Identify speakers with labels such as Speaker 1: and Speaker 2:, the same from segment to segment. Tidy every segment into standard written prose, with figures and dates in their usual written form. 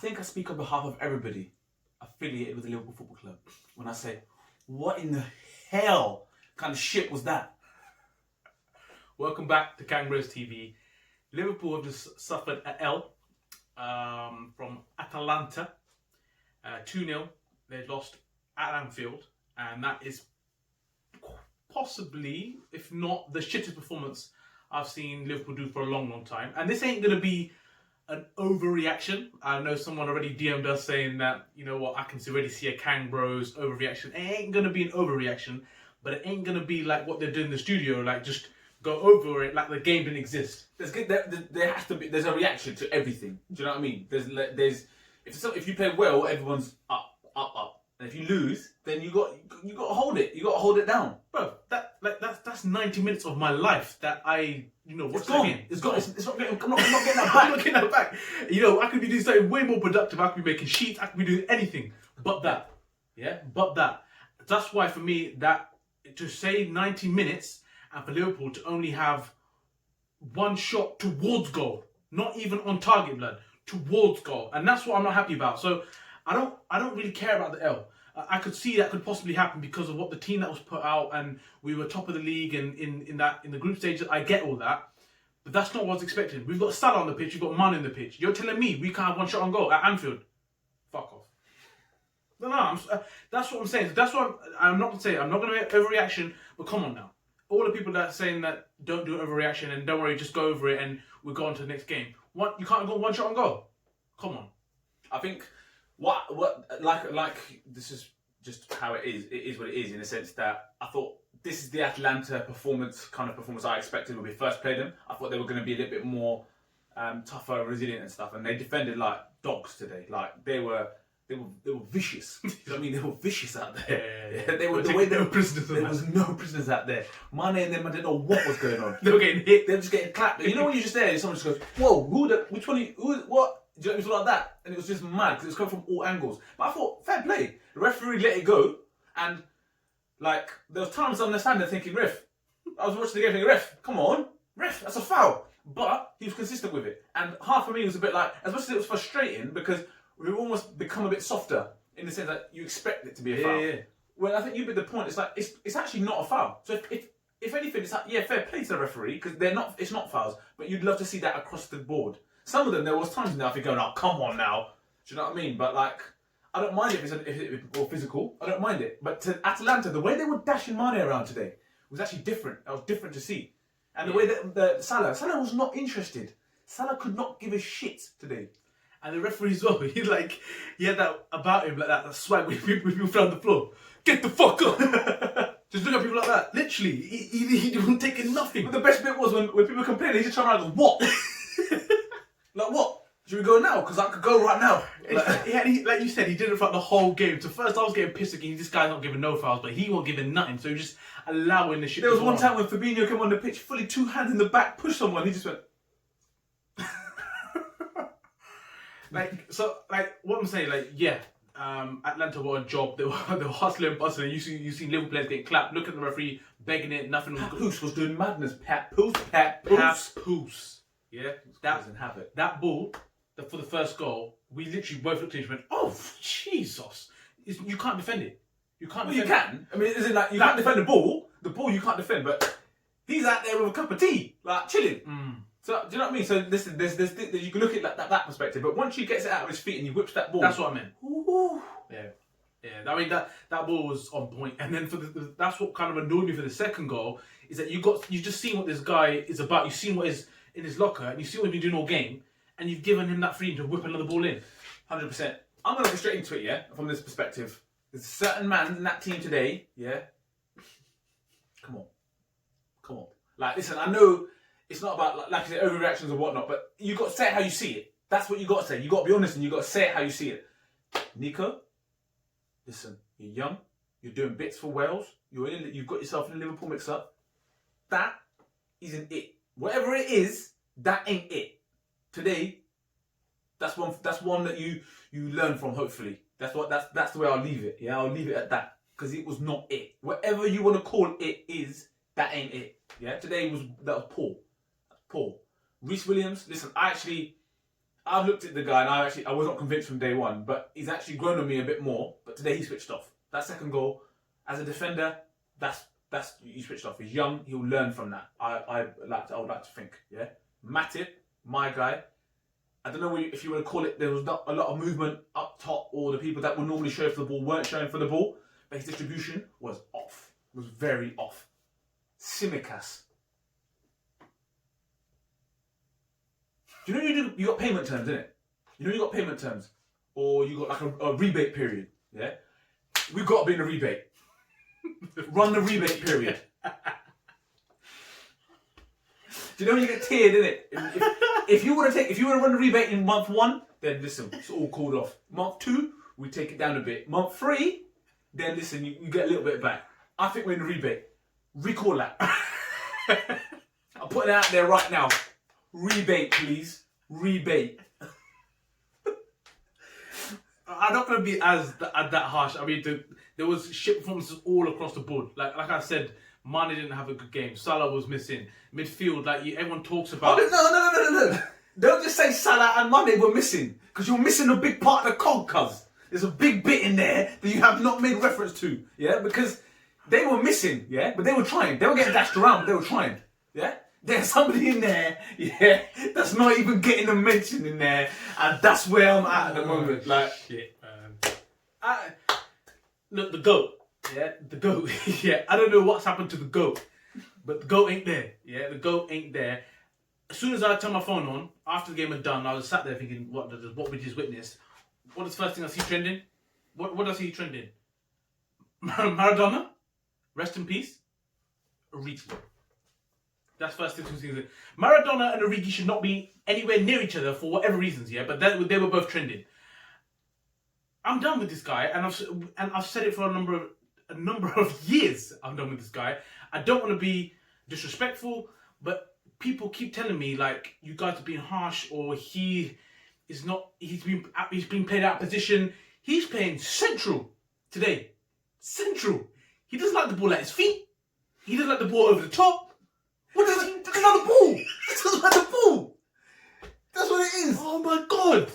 Speaker 1: think I speak on behalf of everybody affiliated with the Liverpool Football Club when I say, what in the hell kind of shit was that?
Speaker 2: Welcome back to KangBrosTV. Liverpool have just suffered an L from Atalanta. 2-0. They lost at Anfield, and that is possibly, if not the shittest performance I've seen Liverpool do for a long, long time. And this ain't going to be an overreaction. I know someone already DM'd us saying that, you know what, I can already see a KangBros overreaction. It ain't going to be an overreaction, but it ain't going to be like what they're doing in the studio, like just go over it like the game didn't exist.
Speaker 1: There has to be. There's a reaction to everything. Do you know what I mean? There's if you play well, everyone's up. And if you lose, then you got to hold it. You got to hold it down,
Speaker 2: bro. That's 90 minutes of my life that I watch
Speaker 1: it's gone.
Speaker 2: Game.
Speaker 1: It's gone. It's not getting. I'm not getting that back.
Speaker 2: I'm not getting that back. I could be doing something way more productive. I could be making sheets. I could be doing anything but that. Yeah, but that. That's why for me that to say 90 minutes and for Liverpool to only have one shot towards goal, not even on target, blood, towards goal, and that's what I'm not happy about. So I don't really care about the L. I could see that could possibly happen because of what the team that was put out, and we were top of the league and in the group stages. I get all that, but that's not what I was expecting. We've got Salah on the pitch, we've got Mane on the pitch. You're telling me we can't have one shot on goal at Anfield? Fuck off. No, that's what I'm saying. That's what I'm not going to say. I'm not going to overreaction, but come on now. All the people that are saying that don't do overreaction and don't worry, just go over it and we'll go on to the next game. What, you can't go one shot on goal? Come on.
Speaker 1: I think like this is just how it is. It is what it is in the sense that I thought this is the Atalanta performance I expected when we first played them. I thought they were going to be a little bit more tougher, resilient and stuff, and they defended like dogs today. Like they were vicious. You know what I mean? They were vicious out there. Yeah. They were prisoners. There was no prisoners out there. Mane and them, I didn't know what was going on.
Speaker 2: They were getting hit.
Speaker 1: They were just getting clapped. You know when you're just there, someone just goes, "Whoa, which one? What?" Do you know, it was like that, and it was just mad because it was coming from all angles. But I thought, fair play. The referee let it go, and like there was times I'm standing there thinking, ref. I was watching the game thinking, ref, come on, ref, that's a foul. But he was consistent with it, and half of me was a bit like, as much as it was frustrating because we've almost become a bit softer in the sense that you expect it to be a foul.
Speaker 2: Yeah.
Speaker 1: Well, I think you made the point. It's like it's actually not a foul. So if anything, it's like fair play to the referee because it's not fouls. But you'd love to see that across the board. Some of them there was times now if you're going, oh come on now, do you know what I mean? But like I don't mind if it's more physical. I don't mind it. But to Atalanta, the way they were dashing Mane around today was actually different. That was different to see. And the way that Salah was not interested. Salah could not give a shit today.
Speaker 2: And the referee as well, he had that about him, like that swag when people fell on the floor. Get the fuck up! Just look at people like that. Literally, he wasn't taking nothing.
Speaker 1: But the best bit was when people complained, he just turned around and goes, what? Like what? Should we go now? Because I could go right now.
Speaker 2: Like you said, he did it throughout the whole game. So first I was getting pissed again, this guy's not giving no fouls, but he wasn't giving nothing, so he was just allowing the shit
Speaker 1: There
Speaker 2: to
Speaker 1: was
Speaker 2: go
Speaker 1: one
Speaker 2: on.
Speaker 1: time when Fabinho came on the pitch, fully 2 hands in the back, pushed someone, he just went...
Speaker 2: What I'm saying, Atlanta were on job. They were hustling and bustling. You see Liverpool players getting clapped. Look at the referee begging it. Nothing was good.
Speaker 1: Papoose was doing madness.
Speaker 2: Papoose. Yeah,
Speaker 1: doesn't have it.
Speaker 2: That ball for the first goal, we literally both looked at each other and went, "Oh Jesus! You can't defend it. You can't."
Speaker 1: Well, you can. I mean, isn't like you can't defend the ball. The ball you can't defend, but he's out there with a cup of tea, like chilling. So do you know what I mean? So listen, there's you can look at that perspective, but once he gets it out of his feet and he whips that ball,
Speaker 2: that's what I meant.
Speaker 1: Ooh.
Speaker 2: Yeah. I mean that ball was on point, and then that's what kind of annoyed me for the second goal is that you just seen what this guy is about. You've seen what is in his locker, and you see what he's been doing all game, and you've given him that freedom to whip another ball in.
Speaker 1: 100%. I'm gonna go straight into it. Yeah, from this perspective, there's a certain man in that team today. Yeah. Come on. Like, listen, I know. It's not about, like I said, overreactions or whatnot, but you got to say it how you see it. That's what you got to say. You got to be honest and you got to say it how you see it. Nico, listen, you're young, you're doing bits for Wales, you've got yourself in a Liverpool mix-up. That isn't it. Whatever it is, that ain't it. Today, that's one that you learn from. Hopefully, that's the way I'll leave it. Yeah, I'll leave it at that because it was not it. Whatever you want to call it is, that ain't it. Yeah, today was poor. Reece Williams, listen, I I've looked at the guy and I was not convinced from day one, but he's actually grown on me a bit more. But today he switched off. That second goal, as a defender, that's he switched off. He's young. He'll learn from that. I would like to think. Yeah, Matip, my guy. I don't know if you want to call it. There was not a lot of movement up top, or the people that would normally show for the ball weren't showing for the ball. But his distribution was off. Was very off. Tsimikas. Do you know you got payment terms, innit? You know you got payment terms, or you got like a rebate period. Yeah, we've got to be in a rebate. Run the rebate period. Do you know when you get tiered, innit? If you want to run the rebate in month 1, then listen, it's all called off. Month 2, we take it down a bit. Month 3, then listen, you get a little bit back. I think we're in the rebate. Recall that. I'll put it out there right now. Rebate, please. Rebate.
Speaker 2: I'm not going to be as that harsh. I mean, there was shit performances all across the board. Like I said, Mane didn't have a good game. Salah was missing. Midfield, everyone talks about.
Speaker 1: Oh, no. Don't just say Salah and Mane were missing. Because you're missing a big part of the cog, cuz. There's a big bit in there that you have not made reference to. Yeah? Because they were missing. Yeah? But they were trying. They were getting dashed around, but they were trying. Yeah? There's somebody in there, yeah, that's not even getting a mention in there, and that's where I'm at the moment. Like,
Speaker 2: shit, man. Look, the GOAT, yeah, the GOAT, yeah. I don't know what's happened to the GOAT, but the GOAT ain't there, yeah. The GOAT ain't there. As soon as I turned my phone on after the game was done, I was sat there thinking, what we just witnessed? What is the first thing I see trending? What does I see trending? Maradona, rest in peace. Origi. That's first thing. Maradona and Origi should not be anywhere near each other for whatever reasons, yeah. But they were both trending. I'm done with this guy, and I've said it for a number of years. I'm done with this guy. I don't want to be disrespectful, but people keep telling me like you guys are being harsh, or he is not. He's been played out of position. He's playing central today. Central. He doesn't like the ball at his feet. He doesn't like the ball over the top.
Speaker 1: What does he? That's not the ball. He doesn't like the ball. That's what it is.
Speaker 2: Oh my god.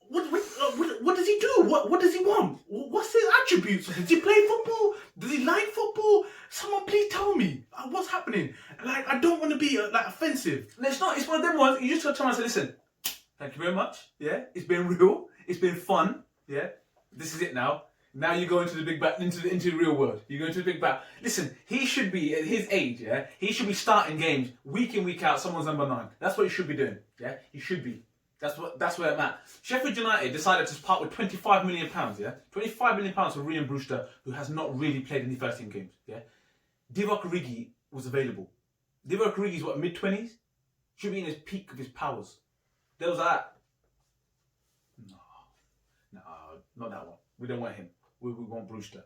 Speaker 2: What does he do? What does he want? What's his attributes? Does he play football? Does he like football? Someone please tell me what's happening. Like, I don't want to be offensive.
Speaker 1: No, it's not. It's one of them ones. You just got to try and say, listen. Thank you very much. Yeah, it's been real. It's been fun. Yeah, this is it now. Now you go into the big into the real world. You go into the big battle. Listen, he should be at his age. Yeah, he should be starting games week in week out. Someone's number 9. That's what he should be doing. Yeah, he should be. That's where I'm at. Sheffield United decided to part with £25 million. Yeah, £25 million for Ryan Brewster, who has not really played any first team games. Yeah, Divock Origi was available. Divock Origi's what, mid-20s? Should be in his peak of his powers. There was that. No, not that one. We don't want him. We want Brewster.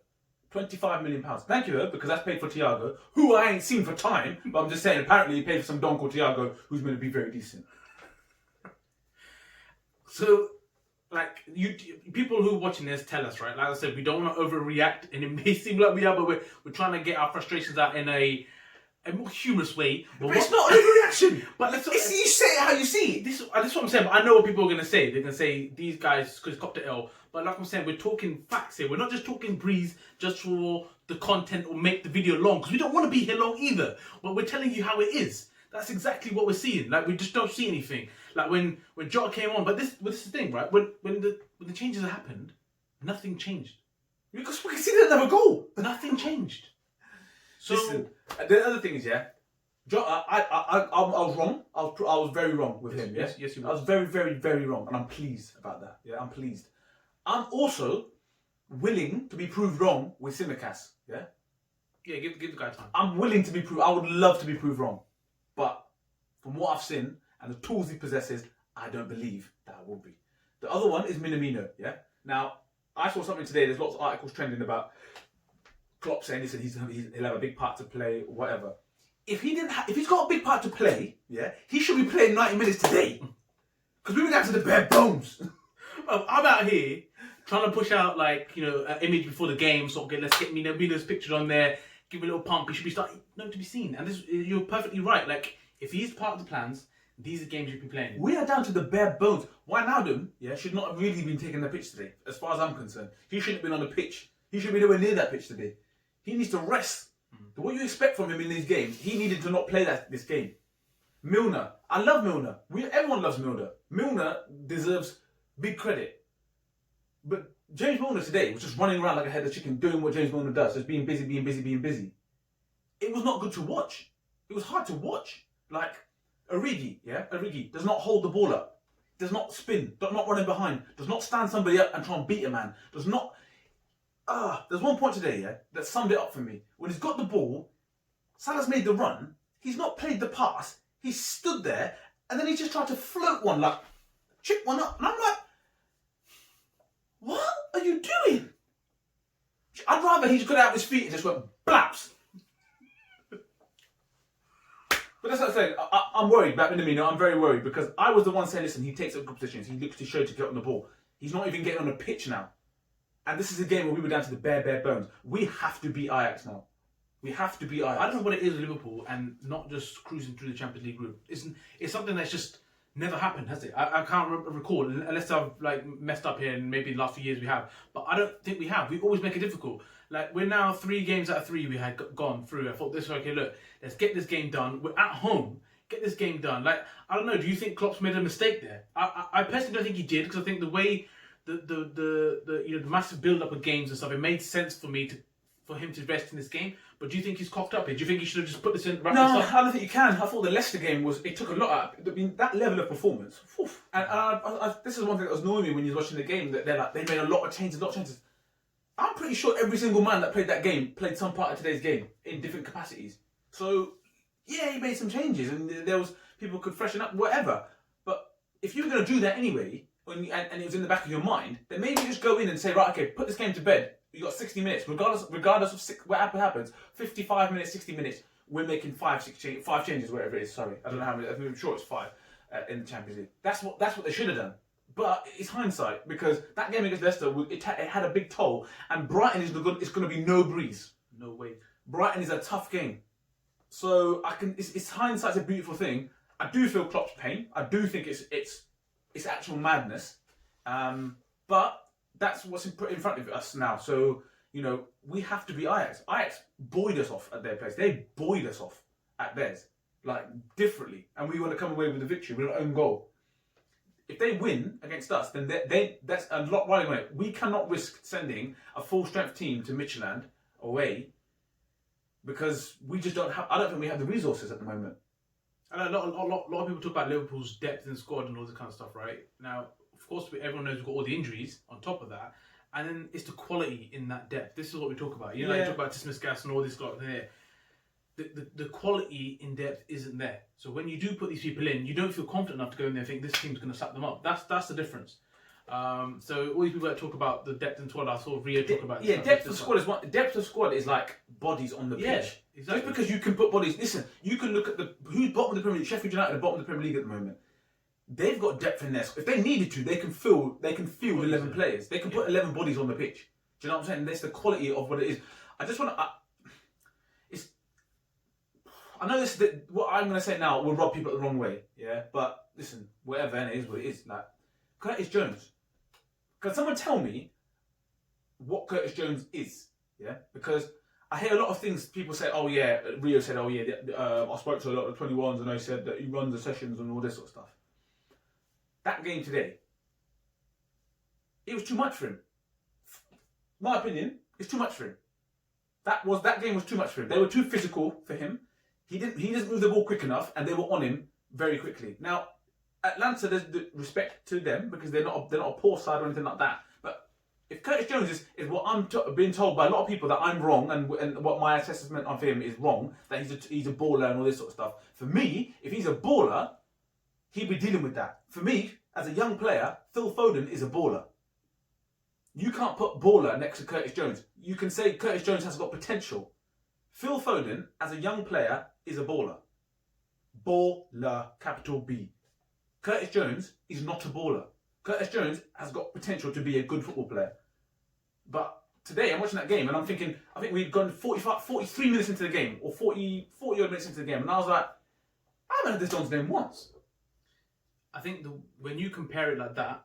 Speaker 1: £25 million. Thank you, though, because that's paid for Thiago, who I ain't seen for time, but I'm just saying, apparently he paid for some don called Thiago, who's going to be very decent.
Speaker 2: So, like, people who are watching this tell us, right? Like I said, we don't want to overreact, and it may seem like we are, but we're trying to get our frustrations out in a more humorous way.
Speaker 1: But it's not overreaction.
Speaker 2: But
Speaker 1: you say it how you see it.
Speaker 2: This is what I'm saying, but I know what people are going to say. They're going to say, these guys, because cop to L. But like I'm saying, we're talking facts here. We're not just talking breeze just for the content or make the video long, because we don't want to be here long either. But we're telling you how it is. That's exactly what we're seeing. Like, we just don't see anything. Like when Jota came on, but this is the thing, right? When the changes happened, nothing changed.
Speaker 1: Because we can see that never goal.
Speaker 2: Nothing changed. So
Speaker 1: listen, the other thing is, yeah, Jota, I was wrong. I was very wrong with him. Yeah?
Speaker 2: Yes, you were.
Speaker 1: I was very, very, very wrong, and I'm pleased about that. Yeah, I'm pleased. I'm also willing to be proved wrong with Tsimikas. Yeah.
Speaker 2: Yeah, give the guy time.
Speaker 1: I'm willing to be proved. I would love to be proved wrong, but from what I've seen and the tools he possesses, I don't believe that I will be. The other one is Minamino. Yeah. Now I saw something today. There's lots of articles trending about Klopp saying, listen, he'll have a big part to play, or whatever. If he's got a big part to play, yeah, he should be playing 90 minutes today. Because we've been down to the bare bones.
Speaker 2: I'm out here trying to push out, like, you know, an image before the game, sort of let's get Mina's pictures on there, give him a little pump. He should be starting to be seen. And you're perfectly right. Like, if he's part of the plans, These are games you'd be playing.
Speaker 1: We are down to the bare bones. Wijnaldum, should not have really been taking the pitch today, as far as I'm concerned. He shouldn't have been on the pitch. He should be nowhere near that pitch today. He needs to rest. What you expect from him in these games, he needed to not play this game. Milner, I love Milner. Everyone loves Milner. Milner deserves big credit. But James Milner today was just running around like a head of chicken, doing what James Milner does, just being busy, being busy, being busy. It was not good to watch. It was hard to watch. Like, Origi does not hold the ball up, does not spin, does not run in behind, does not stand somebody up and try and beat a man, does not... there's one point today, that summed it up for me. When he's got the ball, Salah's made the run, he's not played the pass, he's stood there, and then he's just tried to float one, like, chip one up, and I'm like, what are you doing? I'd rather he's got out of his feet and just went blaps. But that's what I'm saying. I'm worried about Minamino. I'm very worried because I was the one saying, listen, he takes up good positions. He looks to show to get on the ball. He's not even getting on the pitch now. And this is a game where we were down to the bare bones. We have to beat Ajax now. We have to beat Ajax.
Speaker 2: I don't know what it is with Liverpool and not just cruising through the Champions League group. It's something that's just never happened, has it? I can't recall, unless I've messed up here and maybe the last few years we have. But I don't think we have. We always make it difficult. Like, we're now 3 games out of 3 we had gone through. I thought this way, okay, look, let's get this game done. We're at home. Get this game done. Like, I don't know, do you think Klopp's made a mistake there? I personally don't think he did, because I think the way the massive build up of games and stuff, it made sense for him to rest in this game. But do you think he's cocked up here? Do you think he should have just put this in?
Speaker 1: No, I don't think you can. I thought the Leicester game it took a lot out. I mean, that level of performance. And this is one thing that was annoying me when you was watching the game, that they made a lot of changes. I'm pretty sure every single man that played that game played some part of today's game in different capacities. So, yeah, he made some changes and there was people could freshen up, whatever. But if you were going to do that anyway, and it was in the back of your mind, then maybe just go in and say, right, okay, put this game to bed. You got 60 minutes, regardless of what happens. 55 minutes, 60 minutes. We're making 5 changes, whatever it is. Sorry, I don't know how many. I'm sure it's 5 in the Champions League. That's what they should have done. But it's hindsight, because that game against Leicester, it had a big toll, and Brighton is going to be no breeze.
Speaker 2: No way.
Speaker 1: Brighton is a tough game, so it's hindsight's a beautiful thing. I do feel Klopp's pain. I do think it's actual madness, but that's what's in front of us now. So we have to be Ajax. Ajax buoyed us off at their place. They buoyed us off at theirs, like differently, and we want to come away with a victory with our own goal. If they win against us, then that's a lot riding on it. We cannot risk sending a full-strength team to Midtjylland away because we just don't have... I don't think we have the resources at the moment.
Speaker 2: And a lot of people talk about Liverpool's depth in squad and all this kind of stuff, right? Now, of course, everyone knows we've got all the injuries on top of that. And then it's the quality in that depth. This is what we talk about. You talk about Tismus Gas and all this lot there. The quality in depth isn't there. So when you do put these people in, you don't feel confident enough to go in there and think this team's going to suck them up. That's the difference. So all these people that talk about the depth in squad, I saw Rio talk about.
Speaker 1: Yeah, depth of squad is one. Depth of squad is like bodies on the pitch.
Speaker 2: Exactly.
Speaker 1: Just because you can put bodies. Listen, you can look at who's bottom of the Premier League. Sheffield United are bottom of the Premier League at the moment. They've got depth in there. If they needed to, they can field 11 players. They can put 11 bodies on the pitch. Do you know what I'm saying? That's the quality of what it is. I just want to. I know what I'm going to say now will rub people the wrong way, yeah? But listen, whatever, and it is what it is. Like, Curtis Jones. Can someone tell me what Curtis Jones is, yeah? Because I hear a lot of things, people say, oh yeah, Rio said, oh yeah, I spoke to a lot of 21s and they said that he runs the sessions and all this sort of stuff. That game today, it was too much for him. My opinion, it's too much for him. That game was too much for him. They were too physical for him. He didn't move the ball quick enough, and they were on him very quickly. Now, Atlanta, there's the respect to them because they're not a poor side or anything like that. But if Curtis Jones is what I'm being told by a lot of people that I'm wrong and what my assessment of him is wrong, that he's a baller and all this sort of stuff. For me, if he's a baller, he'd be dealing with that. For me, as a young player, Phil Foden is a baller. You can't put baller next to Curtis Jones. You can say Curtis Jones has got potential. Phil Foden, as a young player, is a baller. Baller, capital B. Curtis Jones is not a baller. Curtis Jones has got potential to be a good football player. But today, I'm watching that game and I'm thinking, I think we'd gone 43 minutes into the game, or 40 odd minutes into the game, and I was like, I haven't heard this John's name once.
Speaker 2: I think when you compare it like that,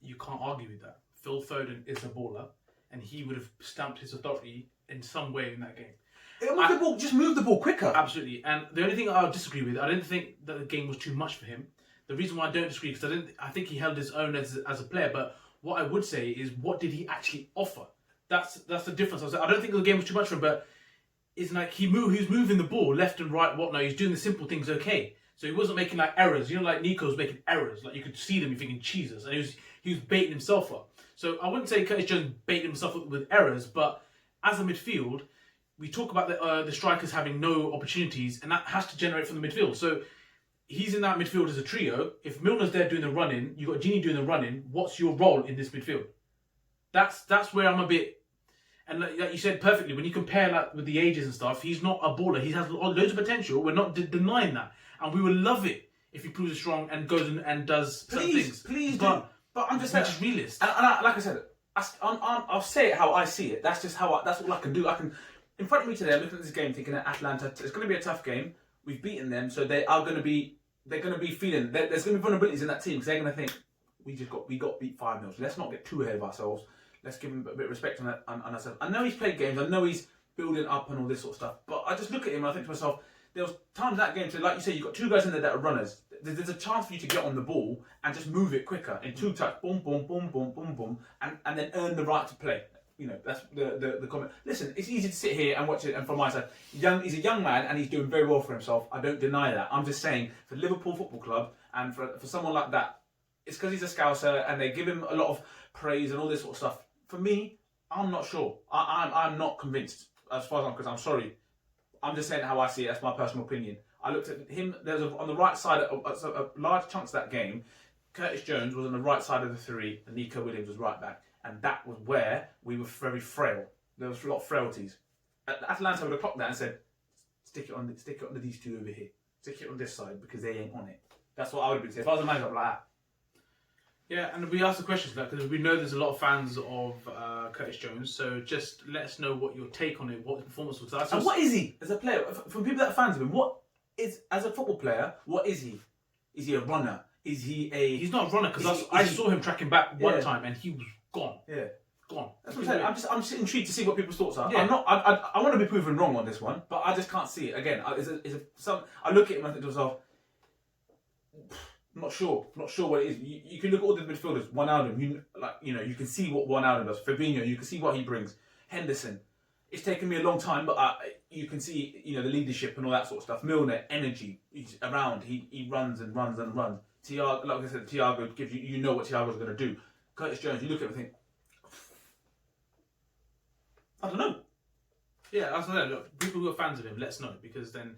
Speaker 2: you can't argue with that. Phil Foden is a baller, and he would have stamped his authority in some way in that game.
Speaker 1: Just move the ball quicker.
Speaker 2: Absolutely. And the only thing I'll disagree with, I didn't think that the game was too much for him. The reason why I don't disagree is because I think he held his own as a player. But what I would say is, what did he actually offer? That's the difference. I don't think the game was too much for him, but it's like he was moving the ball left and right, whatnot. He's doing the simple things okay. So he wasn't making like errors. You know, like Nico was making errors. Like you could see them, you're thinking, Jesus. And he was baiting himself up. So I wouldn't say Curtis Jones baited himself up with errors, but as a midfield, we talk about the strikers having no opportunities, and that has to generate from the midfield. So he's in that midfield as a trio. If Milner's there doing the running, you've got Gini doing the running, what's your role in this midfield? That's where I'm a bit... And like you said perfectly, when you compare like with the ages and stuff, he's not a baller. He has loads of potential. We're not denying that. And we would love it if he proves strong and goes and does certain things.
Speaker 1: Please do. But I'm just saying...
Speaker 2: Just realist.
Speaker 1: And like I said, I'll say it how I see it. That's just that's all I can do. In front of me today, I'm looking at this game thinking that Atalanta, it's going to be a tough game. We've beaten them, so they're going to be feeling, there's going to be vulnerabilities in that team, because they're going to think, we got beat 5-0, so let's not get too ahead of ourselves. Let's give him a bit of respect on ourselves. I know he's played games, I know he's building up and all this sort of stuff, but I just look at him and I think to myself, there was times in that game, so like you say, you've got two guys in there that are runners. There's a chance for you to get on the ball and just move it quicker in 2 touch, boom, boom, boom, boom, boom, boom, and then earn the right to play. You know, that's the comment. Listen, it's easy to sit here and watch it, and from my side, he's a young man and he's doing very well for himself. I don't deny that. I'm just saying, for Liverpool Football Club and for someone like that, it's because he's a Scouser and they give him a lot of praise and all this sort of stuff. For me, I'm not sure. I'm not convinced as far as I'm concerned. I'm sorry. I'm just saying how I see it. That's my personal opinion. I looked at him. There's on the right side, a large chunks of that game. Curtis Jones was on the right side of the three, and Nico Williams was right back, and that was where we were very frail. There was a lot of frailties. Atalanta would have clocked that and said, "Stick it on these two over here. Stick it on this side because they ain't on it." That's what I would have been saying. If I was a manager, I'd be like that.
Speaker 2: Yeah, and we asked the questions because we know there's a lot of fans of Curtis Jones. So just let us know what your take on it, what his performance was.
Speaker 1: And what is he as a player? From people that are fans of him, as a football player, what is he? Is he a runner? Is he a...
Speaker 2: He's not a runner, because I saw him tracking back one time and he was gone.
Speaker 1: Yeah.
Speaker 2: Gone.
Speaker 1: That's what I'm saying. I'm just intrigued to see what people's thoughts are.
Speaker 2: Yeah.
Speaker 1: I want to be proven wrong on this one, but I just can't see it. Again, I look at him and I think to myself, I'm not sure what it is. You can look at all the midfielders. Wijnaldum, you can see what Wijnaldum does. Fabinho, you can see what he brings. Henderson, it's taken me a long time, but you can see the leadership and all that sort of stuff. Milner, energy, he's around. He runs and runs and runs. Thiago, like I said, Thiago gives you know what Thiago's going to do. Curtis Jones, you look at him and think, I don't know.
Speaker 2: Yeah, I don't know. Look, people who are fans of him, let us know, because then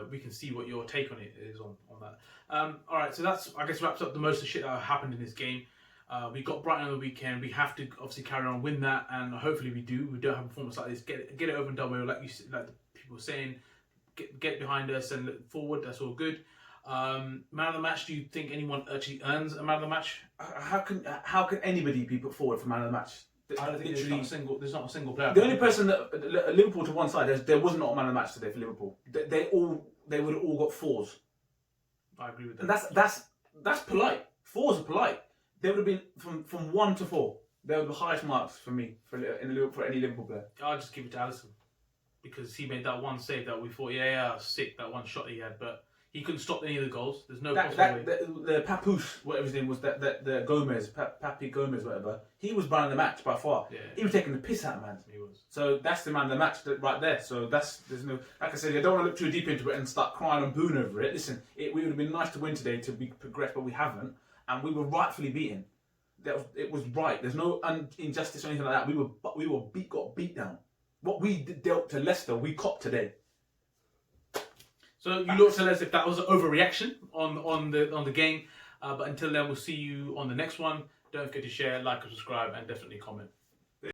Speaker 2: we can see what your take on it is on that. All right, so that's, I guess, wraps up the most of the shit that happened in this game. We got Brighton on the weekend. We have to obviously carry on, win that, and hopefully we do. We don't have a performance like this. Get it over and done with, like the people were saying. Get behind us and look forward. That's all good. Man of the match. Do you think anyone actually earns a man of the match?
Speaker 1: How can anybody be put forward for man of the match?
Speaker 2: I don't think there's not a single player.
Speaker 1: The only person that Liverpool to one side, there was not a man of the match today for Liverpool. They would have all got 4s.
Speaker 2: I agree with that.
Speaker 1: And that's polite. 4s are polite. They would have been from 1 to 4. They were the highest marks for me for any Liverpool player.
Speaker 2: I'll just give it to Alisson, because he made that one save that we thought, sick, that one shot he had, but he couldn't stop any of the goals. There's no possible way.
Speaker 1: The Papoose, whatever his name was, the Gomez, Papi Gomez, whatever, he was man of the match by far.
Speaker 2: Yeah.
Speaker 1: He was taking the piss out of man.
Speaker 2: He was.
Speaker 1: So that's the man of the match right there. So there's no, like I said, I don't want to look too deep into it and start crying and booing over it. Listen, we would have been nice to win today to be progressed, but we haven't, and we were rightfully beaten. It was right. There's no injustice or anything like that. We got beat down. What we dealt to Leicester, we copped today.
Speaker 2: So you lot tell us if that was an overreaction on the game. But until then, we'll see you on the next one. Don't forget to share, like, and subscribe, and definitely comment.